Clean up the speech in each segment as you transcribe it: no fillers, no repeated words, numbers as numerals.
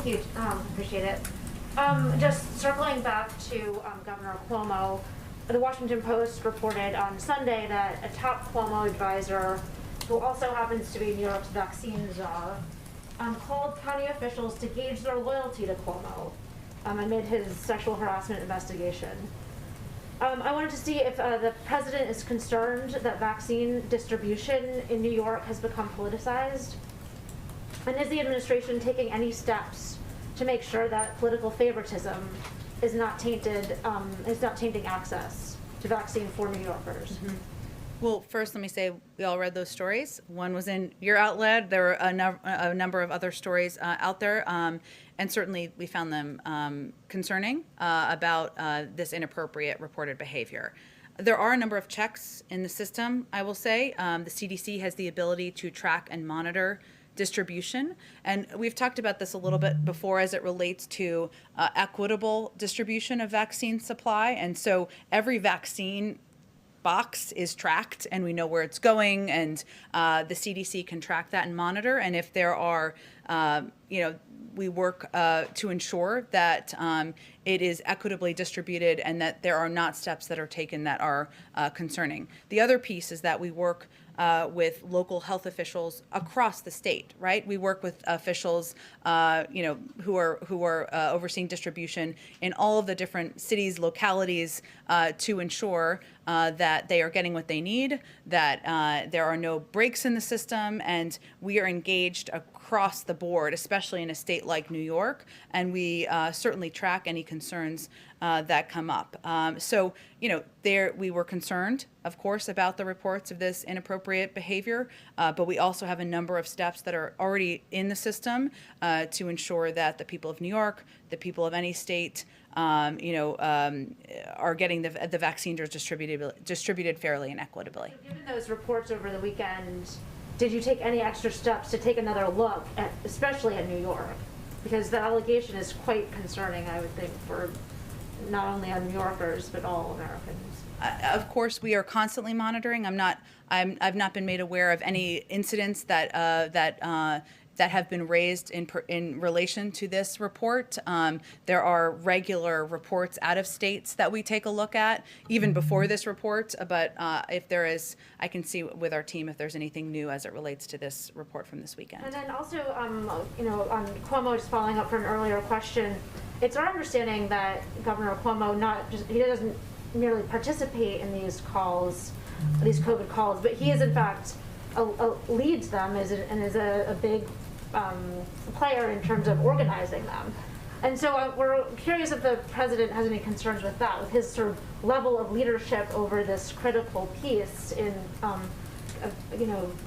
Thank you. Appreciate it. Just circling back to Governor Cuomo, the Washington Post reported on Sunday that a top Cuomo advisor, who also happens to be New York's vaccine czar, called county officials to gauge their loyalty to Cuomo amid his sexual harassment investigation. I wanted to see if the president is concerned that vaccine distribution in New York has become politicized, and is the administration taking any steps to make sure that political favoritism is not tainting access to vaccine for New Yorkers? Mm-hmm. Well, first, let me say we all read those stories. One was in your outlet. There were a number of other stories out there, and certainly we found them concerning about this inappropriate reported behavior. There are a number of checks in the system, I will say. The CDC has the ability to track and monitor distribution, and we've talked about this a little bit before as it relates to equitable distribution of vaccine supply. And so every vaccine box is tracked and we know where it's going, and the CDC can track that and monitor. And if there are, we work to ensure that it is equitably distributed and that there are not steps that are taken that are concerning. The other piece is that we work with local health officials across the state, right? We work with officials, who are overseeing distribution in all of the different cities, localities, to ensure that they are getting what they need, that there are no breaks in the system, and we are engaged across the board, especially in a state like New York, and we certainly track any concerns that come up. There we were concerned, of course, about the reports of this inappropriate behavior, but we also have a number of steps that are already in the system to ensure that the people of New York, the people of any state, are getting the vaccines distributed fairly and equitably. So given those reports over the weekend, did you take any extra steps to take another look at, especially at New York? Because the allegation is quite concerning, I would think, for not only on New Yorkers, but all Americans. Of course, we are constantly monitoring. I've not been made aware of any incidents that have been raised in relation to this report. There are regular reports out of states that we take a look at, even before this report. But if there is, I can see with our team if there's anything new as it relates to this report from this weekend. And then also, on Cuomo, just following up from an earlier question, it's our understanding that Governor Cuomo he doesn't merely participate in these calls, these COVID calls, but he is in fact leads them and is a big player in terms of organizing them. And so we're curious if the president has any concerns with that, with his sort of level of leadership over this critical piece in,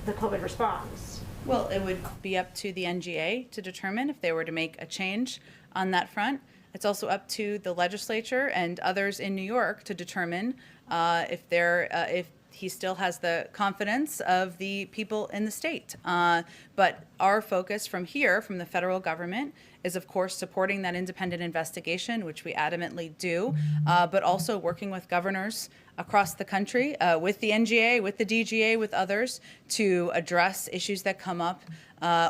the COVID response. Well, it would be up to the NGA to determine if they were to make a change on that front. It's also up to the legislature and others in New York to determine if he still has the confidence of the people in the state. But our focus from here, from the federal government, is of course supporting that independent investigation, which we adamantly do, but also working with governors across the country, with the NGA, with the DGA, with others, to address issues that come up,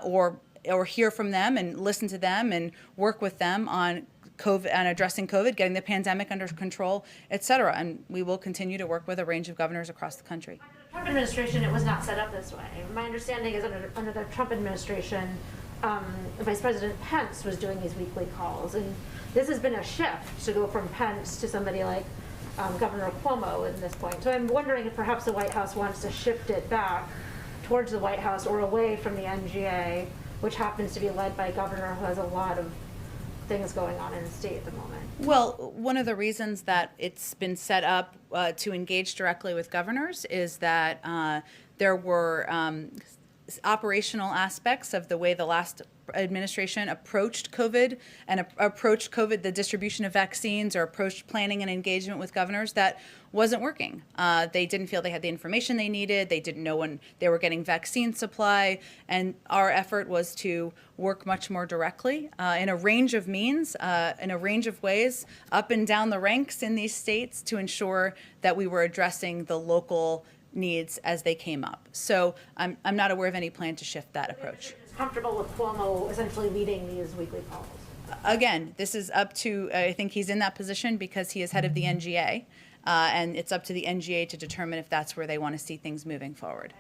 or hear from them and listen to them and work with them on COVID and addressing COVID, getting the pandemic under control, et cetera. And we will continue to work with a range of governors across the country. Under the Trump administration, it was not set up this way. My understanding is under the Trump administration, Vice President Pence was doing these weekly calls. And this has been a shift to go from Pence to somebody like Governor Cuomo at this point. So I'm wondering if perhaps the White House wants to shift it back towards the White House or away from the NGA, which happens to be led by a governor who has a lot of things going on in the state at the moment. Well, one of the reasons that it's been set up to engage directly with governors is that there were operational aspects of the way the last administration approached COVID and approached COVID, the distribution of vaccines, or approached planning and engagement with governors that wasn't working. They didn't feel they had the information they needed. They didn't know when they were getting vaccine supply. And our effort was to work much more directly in a range of means, in a range of ways, up and down the ranks in these states to ensure that we were addressing the local needs as they came up. So I'm not aware of any plan to shift that approach. comfortable with Cuomo essentially leading these weekly polls? Again, this is up to, I think he's in that position because he is head of the NGA, and it's up to the NGA to determine if that's where they want to see things moving forward.